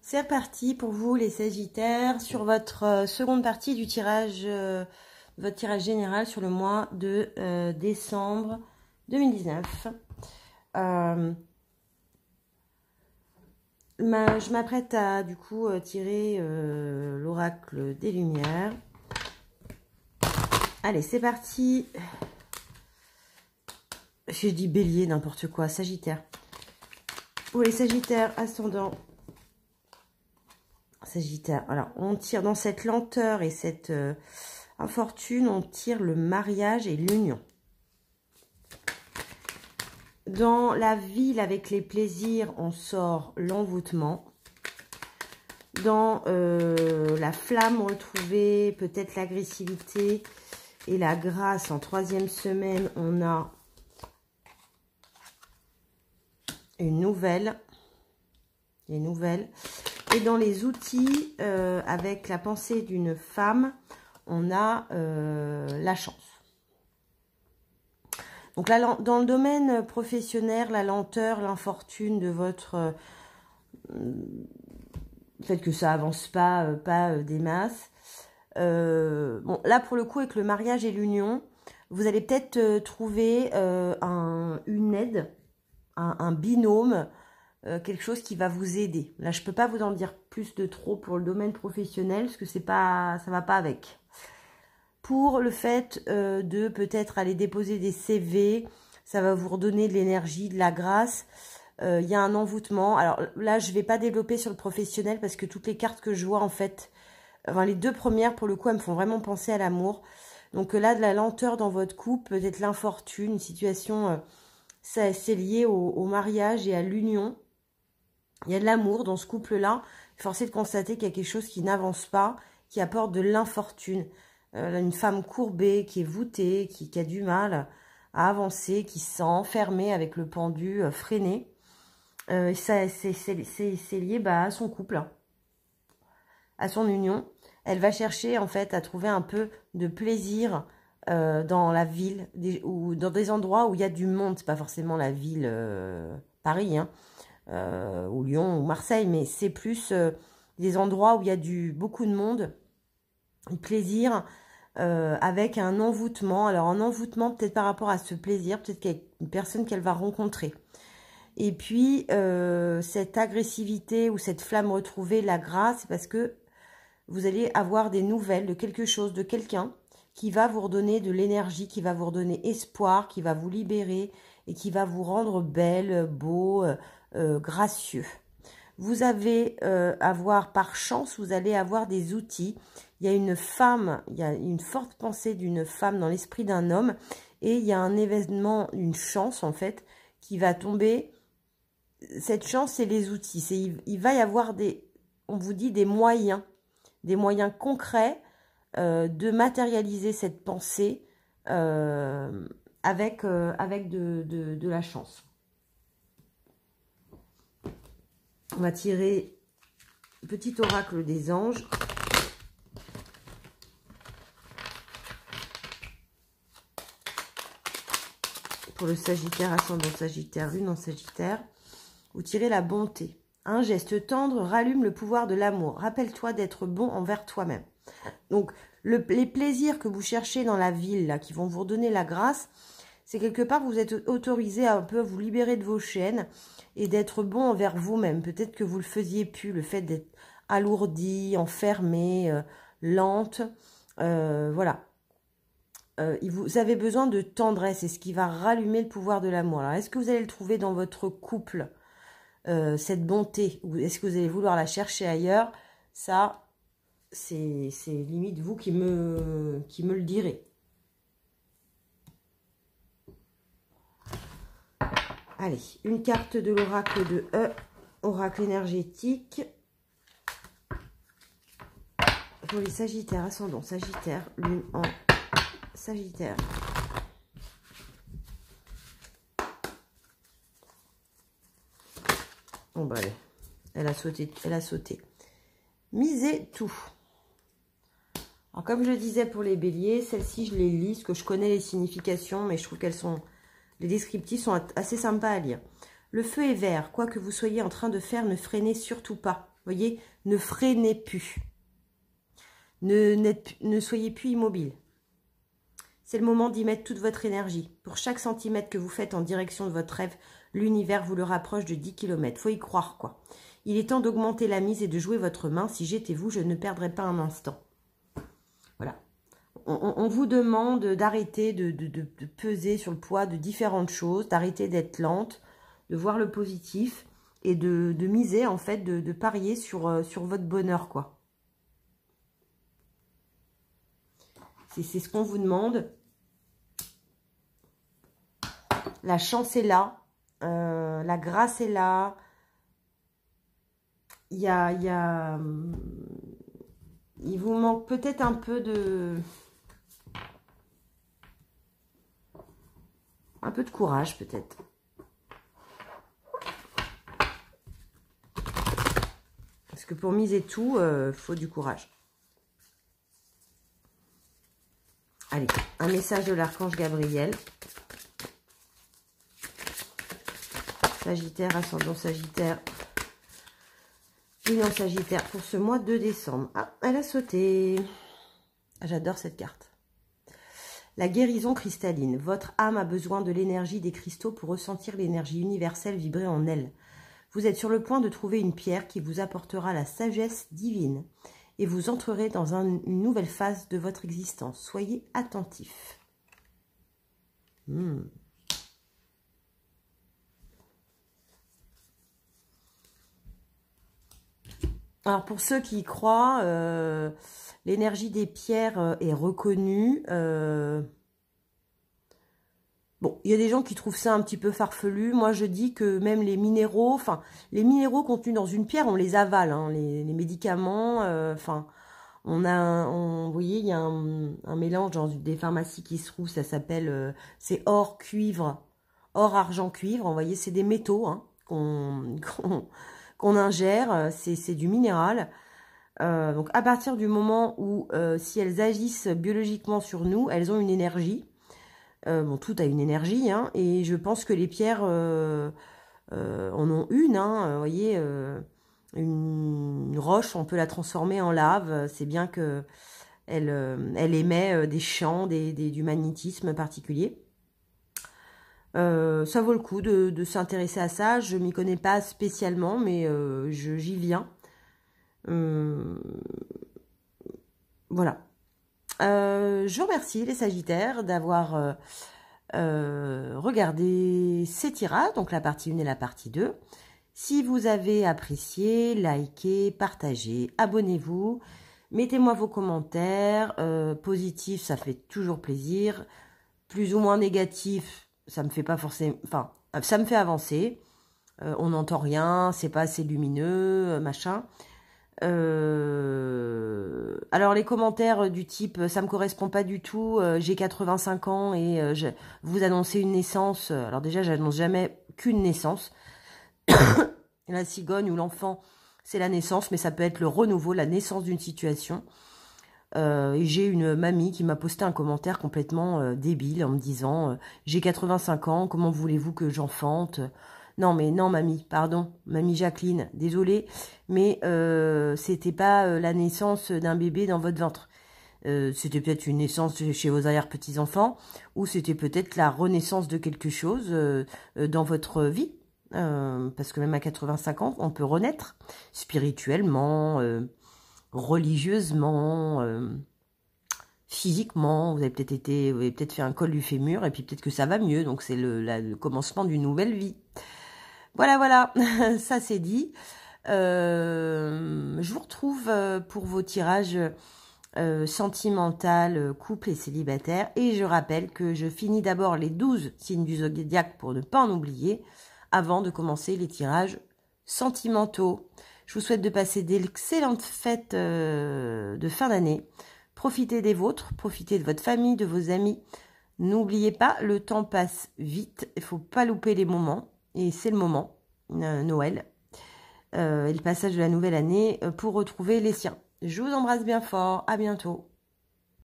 C'est reparti pour vous les Sagittaires sur votre seconde partie du tirage, votre tirage général sur le mois de décembre 2019. Je m'apprête à du coup tirer l'oracle des Lumières. Allez, c'est parti. Je dis Bélier, n'importe quoi, Sagittaire. Pour les Sagittaires, ascendant Sagittaire, alors on tire dans cette lenteur et cette infortune, on tire le mariage et l'union. Dans la ville avec les plaisirs, on sort l'envoûtement. Dans la flamme retrouvée, peut-être l'agressivité et la grâce en troisième semaine, on a une nouvelle. Les nouvelles. Et dans les outils, avec la pensée d'une femme, on a la chance. Donc là, dans le domaine professionnel, la lenteur, l'infortune de votre... le fait que ça avance pas des masses. Bon, là, pour le coup, avec le mariage et l'union, vous allez peut-être trouver une aide, un binôme, quelque chose qui va vous aider. Là, je peux pas vous en dire plus de trop pour le domaine professionnel, parce que c'est pas, ça va pas avec. Pour le fait de peut-être aller déposer des CV, ça va vous redonner de l'énergie, de la grâce. Il y a un envoûtement. Alors là, je vais pas développer sur le professionnel, parce que toutes les cartes que je vois, en fait, enfin, les deux premières, pour le coup, elles me font vraiment penser à l'amour. Donc là, de la lenteur dans votre couple, peut-être l'infortune, une situation, ça c'est lié au mariage et à l'union. Il y a de l'amour dans ce couple-là. Force est de constater qu'il y a quelque chose qui n'avance pas, qui apporte de l'infortune. Une femme courbée, qui est voûtée, qui a du mal à avancer, qui se sent enfermée avec le pendu freiné. C'est lié à son couple, à son union. Elle va chercher en fait à trouver un peu de plaisir dans la ville, ou dans des endroits où il y a du monde. C'est pas forcément la ville Paris, hein. Ou Lyon ou Marseille, mais c'est plus des endroits où il y a beaucoup de monde, du plaisir, avec un envoûtement. Alors un envoûtement peut-être par rapport à ce plaisir, peut-être qu'il y a une personne qu'elle va rencontrer. Et puis cette agressivité ou cette flamme retrouvée, la grâce, c'est parce que vous allez avoir des nouvelles de quelque chose, de quelqu'un qui va vous redonner de l'énergie, qui va vous redonner espoir, qui va vous libérer et qui va vous rendre belle, beau, gracieux. Vous allez avoir, par chance, vous allez avoir des outils. Il y a une femme, il y a une forte pensée d'une femme dans l'esprit d'un homme, et il y a un événement, une chance en fait, qui va tomber. Cette chance, c'est les outils. Il va y avoir on vous dit des moyens concrets de matérialiser cette pensée avec de la chance. On va tirer le petit oracle des anges. Pour le Sagittaire, ascendant Sagittaire, lune en Sagittaire. Vous tirez la bonté. Un geste tendre rallume le pouvoir de l'amour. Rappelle-toi d'être bon envers toi-même. Donc, les plaisirs que vous cherchez dans la ville, là, qui vont vous redonner la grâce, c'est quelque part vous êtes autorisé à un peu vous libérer de vos chaînes et d'être bon envers vous-même. Peut-être que vous le faisiez plus, le fait d'être alourdi, enfermé, lente. Voilà. Vous avez besoin de tendresse, c'est ce qui va rallumer le pouvoir de l'amour. Alors, est-ce que vous allez le trouver dans votre couple, cette bonté, ou est-ce que vous allez vouloir la chercher ailleurs? Ça, c'est limite vous qui me le direz. Allez, une carte de l'oracle de E, oracle énergétique. Pour les Sagittaires, ascendant Sagittaire, lune en Sagittaire. Bon bah allez, elle a sauté. Misez tout. Alors comme je le disais pour les béliers, celles-ci je les lis, parce que je connais les significations, mais je trouve qu'elles sont... Les descriptifs sont assez sympas à lire. Le feu est vert. Quoi que vous soyez en train de faire, ne freinez surtout pas. Voyez, ne freinez plus. Ne soyez plus immobile. C'est le moment d'y mettre toute votre énergie. Pour chaque centimètre que vous faites en direction de votre rêve, l'univers vous le rapproche de 10 km. Faut y croire, quoi. Il est temps d'augmenter la mise et de jouer votre main. Si j'étais vous, je ne perdrais pas un instant. Voilà. On vous demande d'arrêter de peser sur le poids de différentes choses, d'arrêter d'être lente, de voir le positif et de miser, en fait, de parier sur votre bonheur, quoi. C'est ce qu'on vous demande. La chance est là. La grâce est là. Il vous manque peut-être un peu de courage, peut-être. Parce que pour miser tout, faut du courage. Allez, un message de l'archange Gabriel. Sagittaire, ascendant Sagittaire. Bilan Sagittaire pour ce mois de décembre. Ah, elle a sauté. J'adore cette carte. La guérison cristalline. Votre âme a besoin de l'énergie des cristaux pour ressentir l'énergie universelle vibrer en elle. Vous êtes sur le point de trouver une pierre qui vous apportera la sagesse divine et vous entrerez dans une nouvelle phase de votre existence. Soyez attentifs. Alors, pour ceux qui y croient, l'énergie des pierres est reconnue. Bon, il y a des gens qui trouvent ça un petit peu farfelu. Moi, je dis que même les minéraux, enfin, les minéraux contenus dans une pierre, on les avale, hein, les médicaments, enfin, vous voyez, il y a un mélange dans des pharmacies qui se trouve, ça s'appelle, c'est or, cuivre, or, argent, cuivre. Vous voyez, c'est des métaux, hein, qu'on ingère, c'est du minéral. Donc, à partir du moment où, si elles agissent biologiquement sur nous, elles ont une énergie. Bon, tout a une énergie, hein, et je pense que les pierres en ont une, hein, vous voyez, une roche, on peut la transformer en lave, c'est bien que elle émet des champs, du magnétisme particulier. Ça vaut le coup de s'intéresser à ça, je m'y connais pas spécialement, mais j'y viens. Voilà. Je vous remercie les Sagittaires d'avoir regardé ces tirages, donc la partie 1 et la partie 2. Si vous avez apprécié, likez, partagez, abonnez-vous, mettez-moi vos commentaires, positifs, ça fait toujours plaisir, plus ou moins négatifs, ça me fait pas forcément, enfin, ça me fait avancer, on n'entend rien, c'est pas assez lumineux, machin. Alors les commentaires du type ça me correspond pas du tout, j'ai 85 ans et vous annoncez une naissance. Alors déjà j'annonce jamais qu'une naissance. La cigogne ou l'enfant c'est la naissance, mais ça peut être le renouveau, la naissance d'une situation. Et j'ai une mamie qui m'a posté un commentaire complètement débile en me disant j'ai 85 ans, comment voulez-vous que j'enfante? Non, mais non, mamie, pardon, mamie Jacqueline, désolée, mais c'était pas la naissance d'un bébé dans votre ventre. C'était peut-être une naissance chez vos arrière-petits-enfants, ou c'était peut-être la renaissance de quelque chose dans votre vie. Parce que même à 85 ans, on peut renaître spirituellement, religieusement, physiquement. Vous avez peut-être fait un col du fémur, et puis peut-être que ça va mieux, donc c'est le commencement d'une nouvelle vie. Voilà, voilà, ça c'est dit. Je vous retrouve pour vos tirages sentimental, couple et célibataire. Et je rappelle que je finis d'abord les 12 signes du zodiaque pour ne pas en oublier, avant de commencer les tirages sentimentaux. Je vous souhaite de passer d'excellentes fêtes de fin d'année. Profitez des vôtres, profitez de votre famille, de vos amis. N'oubliez pas, le temps passe vite, il ne faut pas louper les moments. Et c'est le moment, Noël, et le passage de la nouvelle année pour retrouver les siens. Je vous embrasse bien fort, à bientôt.